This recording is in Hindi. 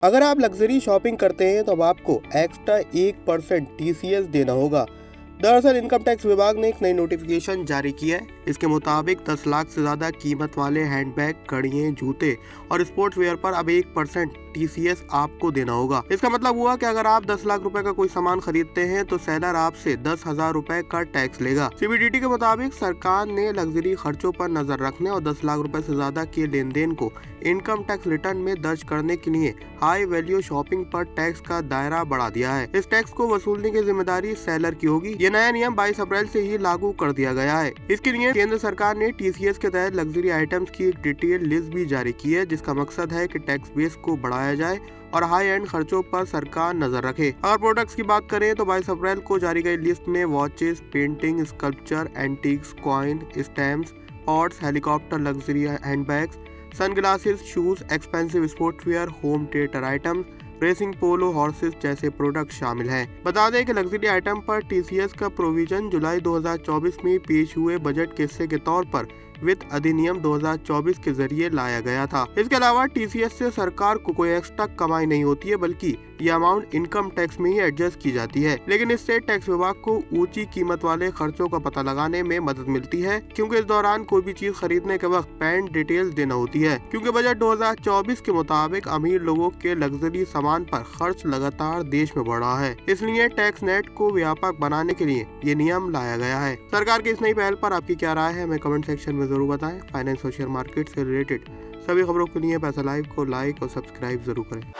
अगर आप लग्जरी शॉपिंग करते हैं तो अब आपको एक्स्ट्रा 1% टीसीएस देना होगा। दरअसल इनकम टैक्स विभाग ने एक नई नोटिफिकेशन जारी किया है। इसके मुताबिक 10 लाख से ज्यादा कीमत वाले हैंडबैग, घड़ियां, जूते और स्पोर्ट्स वेयर पर अब 1% टीसीएस आपको देना होगा। इसका मतलब हुआ कि अगर आप 10 लाख रुपए का कोई सामान खरीदते हैं तो सेलर आपसे 10,000 रुपए का टैक्स लेगा। सीबीडीटी के मुताबिक सरकार ने लग्जरी खर्चों पर नजर रखने और 10 लाख रुपए से ज्यादा के लेन देन को इनकम टैक्स रिटर्न में दर्ज करने के लिए हाई वैल्यू शॉपिंग पर टैक्स का दायरा बढ़ा दिया है। इस टैक्स को वसूलने की जिम्मेदारी सेलर की होगी। ये नया नियम 22 अप्रैल से ही लागू कर दिया गया है। इसके लिए केंद्र सरकार ने टीसीएस के तहत लग्जरी आइटम्स की एक डिटेल लिस्ट भी जारी की है, जिसका मकसद है कि टैक्स बेस को बढ़ाया जाए और हाई एंड खर्चों पर सरकार नजर रखे। अगर प्रोडक्ट्स की बात करें तो 22 अप्रैल को जारी गई लिस्ट में watches, painting, sculpture, antiques, coin, stamps, pots, helicopter, luxury handbags, sunglasses, shoes, expensive sportswear, home theatre items, racing polo horses जैसे प्रोडक्ट शामिल हैं। बता दें कि लग्जरी आइटम पर टीसीएस का प्रोविजन जुलाई 2024 में पेश हुए बजट के हिस्से के तौर पर वित्त अधिनियम 2024 के जरिए लाया गया था। इसके अलावा टीसीएस से सरकार को कोई एक्स्ट्रा कमाई नहीं होती है, बल्कि ये अमाउंट इनकम टैक्स में ही एडजस्ट की जाती है। लेकिन इससे टैक्स विभाग को ऊंची कीमत वाले खर्चों का पता लगाने में मदद मिलती है, क्योंकि इस दौरान कोई भी चीज खरीदने के वक्त पैन डिटेल्स देना होती है। क्योंकि बजट 2024 के मुताबिक अमीर लोगों के लग्जरी सामान पर खर्च लगातार देश में बढ़ रहा है, इसलिए टैक्स नेट को व्यापक बनाने के लिए ये नियम लाया गया है। सरकार की इस नई पहल पर आपकी क्या राय है, हमें कमेंट सेक्शन में जरूर बताएं। फाइनेंस और शेयर मार्केट से रिलेटेड सभी खबरों के लिए पैसा लाइव को लाइक और सब्सक्राइब जरूर करें।